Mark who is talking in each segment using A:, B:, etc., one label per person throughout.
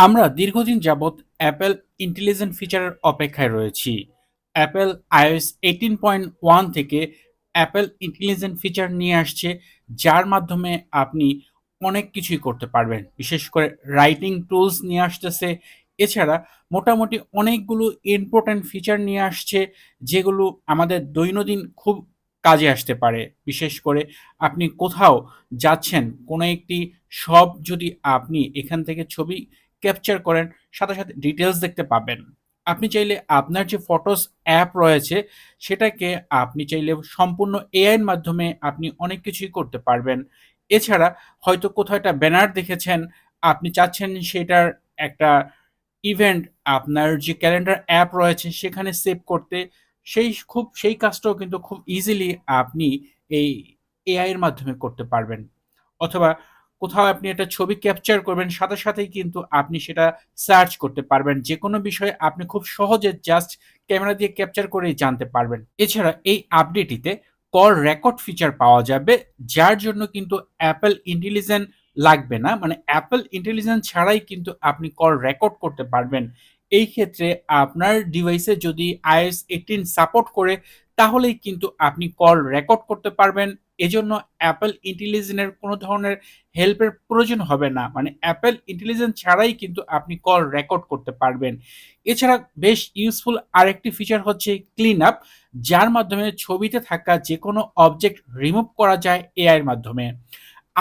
A: আমরা দীর্ঘদিন যাবৎ অ্যাপল ইন্টেলিজেন্ট ফিচারের অপেক্ষায় রয়েছি। অ্যাপল iOS 18.1 থেকে অ্যাপল ইন্টেলিজেন্ট ফিচার নিয়ে আসছে, যার মাধ্যমে আপনি অনেক কিছুই করতে পারবেন। বিশেষ করে রাইটিং টুলস নিয়ে আসতেছে। এছাড়া মোটামুটি অনেকগুলো ইম্পোর্টেন্ট ফিচার নিয়ে আসছে, যেগুলো আমাদের দৈনন্দিন খুব কাজে আসতে পারে। বিশেষ করে আপনি কোথাও যাচ্ছেন, কোনো একটি শপ যদি আপনি এখান থেকে ছবি ক্যাপচার করেন, সাথে, সাথে ডিটেইলস দেখতে পাবেন। আপনি চাইলে আপনার যে ফটোস অ্যাপ রয়েছে, সেটাকে আপনি চাইলে সম্পূর্ণ এআই এর মাধ্যমে আপনি অনেক কিছুই করতে পারবেন। এছাড়া হয়তো কোথাও একটা ব্যানার দেখেছেন, আপনি চাচ্ছেন সেটার একটা ইভেন্ট আপনার যে ক্যালেন্ডার অ্যাপ রয়েছে সেখানে সেভ করতে, সেই কাজটাও কিন্তু খুব ইজিলি আপনি এই এআই এর মাধ্যমে করতে পারবেন। অথবা কোথাও আপনি একটা ছবি ক্যাপচার করবেন, সাথে সাথেই কিন্তু আপনি সেটা সার্চ করতে পারবেন। যেকোনো বিষয়ে আপনি খুব সহজে জাস্ট ক্যামেরা দিয়ে ক্যাপচার করেই জানতে পারবেন। এছাড়া এই আপডেটটিতে কল রেকর্ড ফিচার পাওয়া যাবে, যার জন্য কিন্তু অ্যাপল ইন্টেলিজেন্ট লাগবে না। মানে অ্যাপল ইন্টেলিজেন্স ছাড়াই কিন্তু আপনি কল রেকর্ড করতে পারবেন। এই ক্ষেত্রে আপনার ডিভাইসে যদি iOS 18 সাপোর্ট করে, তাহলেই কিন্তু আপনি কল রেকর্ড করতে পারবেন। এজন্য অ্যাপল ইন্টেলিজেন্সের কোনো ধরনের হেল্পের প্রয়োজন হবে না। মানে অ্যাপল ইন্টেলিজেন্স ছাড়াই কিন্তু আপনি কল রেকর্ড করতে পারবেন। এছাড়া বেশ ইউজফুল আরেকটি ফিচার হচ্ছে ক্লিন আপ, যার মাধ্যমে ছবিতে থাকা যেকোনো অবজেক্ট রিমুভ করা যায় এআই এর মাধ্যমে।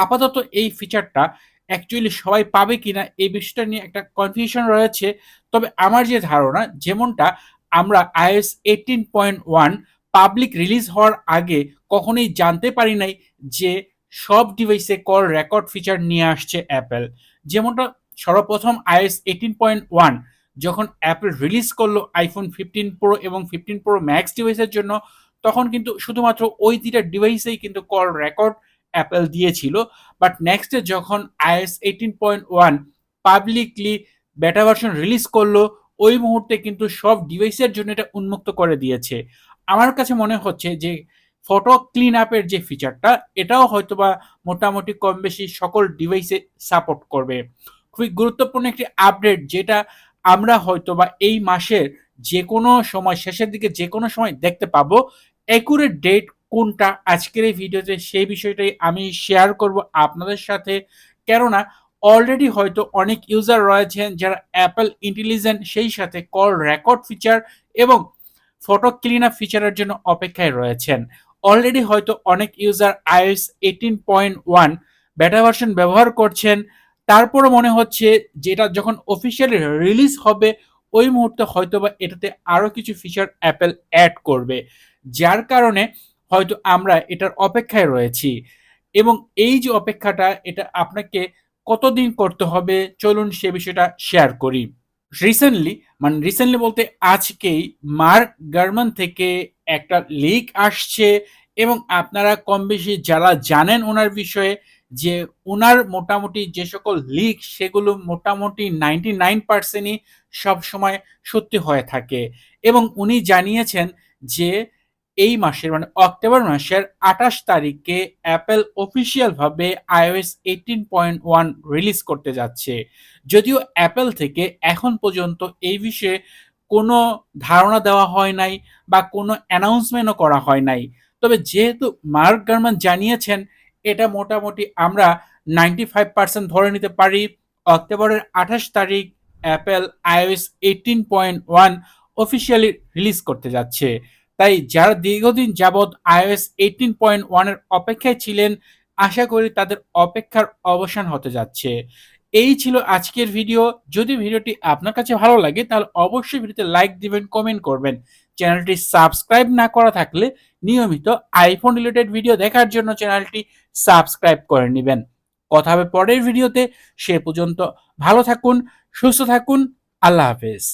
A: আপাতত এই ফিচারটা অ্যাকচুয়ালি সবাই পাবে কিনা এই বিষয়টা নিয়ে একটা কনফিউশন রয়েছে। তবে আমার যে ধারণা, যেমনটা আমরা iOS 18.1 পাবলিক রিলিজ হওয়ার আগে কখনোই জানতে পারি নাই যে সব ডিভাইসে কল রেকর্ড ফিচার নিয়ে আসছে অ্যাপল। যেমনটা সর্বপ্রথম iOS 18.1 যখন অ্যাপল রিলিজ করলো আইফোন 15 প্রো এবং 15 প্রো ম্যাক্স ডিভাইসের জন্য, তখন কিন্তু শুধুমাত্র ওই ২ টা ডিভাইসেই কিন্তু কল রেকর্ড অ্যাপল দিয়েছিল। বাট নেক্সটে যখন iOS 18.1 পাবলিকলি বেটা ভার্সন রিলিজ করলো, ওই মুহূর্তে কিন্তু সব ডিভাইসের জন্য এটা উন্মুক্ত করে দিয়েছে। আমার কাছে মনে হচ্ছে যে ফটো ক্লিন আপের যে ফিচারটা, এটাও হয়তোবা মোটামুটি কম বেশি সকল ডিভাইসে সাপোর্ট করবে। খুবই গুরুত্বপূর্ণ একটি আপডেট, যেটা আমরা হয়তোবা এই মাসের যেকোনো সময়, শেষের দিকে যেকোনো সময় দেখতে পাবো। অ্যাকুরেট ডেট কোনটা আজকের এই ভিডিওতে, সেই বিষয়টাই আমি শেয়ার করব আপনাদের সাথে। কেননা অলরেডি হয়তো অনেক ইউজার রয়েছেন যারা অ্যাপল ইন্টেলিজেন্ট, সেই সাথে কল রেকর্ড ফিচার এবং ফটো ক্লিন আপ ফিচারের জন্য অপেক্ষায় রয়েছেন। অলরেডি হয়তো অনেক ইউজার iOS 18.1 বেটা ভার্সন ব্যবহার করছেন। তারপরও মনে হচ্ছে যেটা যখন অফিসিয়ালি রিলিজ হবে, ওই মুহূর্তে হয়তোবা এটাতে আরো কিছু ফিচার অ্যাপল অ্যাড করবে, যার কারণে হয়তো আমরা এটার অপেক্ষায় রয়েছি। এবং এই যে অপেক্ষাটা, এটা আপনাকে কতদিন করতে হবে, চলুন সে বিষয়টা শেয়ার করি। রিসেন্টলি, মানে রিসেন্টলি বলতে আজকেই, মার্ক গারমান থেকে একটা লিক আসছে। এবং আপনারা কম বেশি যারা জানেন ওনার বিষয়ে, যে ওনার মোটামুটি যে সকল লিক, সেগুলো মোটামুটি 99%ই সবসময় সত্যি হয়ে থাকে। এবং উনি জানিয়েছেন যে এই মাসের, মানে অক্টোবর মাসের 28 তারিখে অ্যাপল অফিসিয়াল ভাবে iOS 18.1 রিলিজ করতে যাচ্ছে। যদিও অ্যাপল থেকে এখন পর্যন্ত এই বিষয়ে কোনো ধারণা দেওয়া হয় নাই বা কোনো অ্যানাউন্সমেন্টও করা হয় নাই। তবে যেহেতু মার্ক গারমান জানিয়েছেন, এটা মোটামুটি আমরা 95% ধরে নিতে পারি অক্টোবরের 28 তারিখ অ্যাপল iOS 18.1 অফিসিয়ালি রিলিজ করতে যাচ্ছে। তাই যারা দীর্ঘদিন যাবৎ iOS 18.1 এর অপেক্ষায় ছিলেন, আশা করি তাদের অপেক্ষার অবসান হতে যাচ্ছে। এই ছিল আজকের ভিডিও। যদি ভিডিওটি আপনার কাছে ভালো লাগে, তাহলে অবশ্যই ভিডিওতে লাইক দিবেন, কমেন্ট করবেন। চ্যানেলটি সাবস্ক্রাইব না করা থাকলে নিয়মিত আইফোন রিলেটেড ভিডিও দেখার জন্য চ্যানেলটি সাবস্ক্রাইব করে নেবেন। কথা হবে পরের ভিডিওতে। সে পর্যন্ত ভালো থাকুন, সুস্থ থাকুন। আল্লাহ হাফেজ।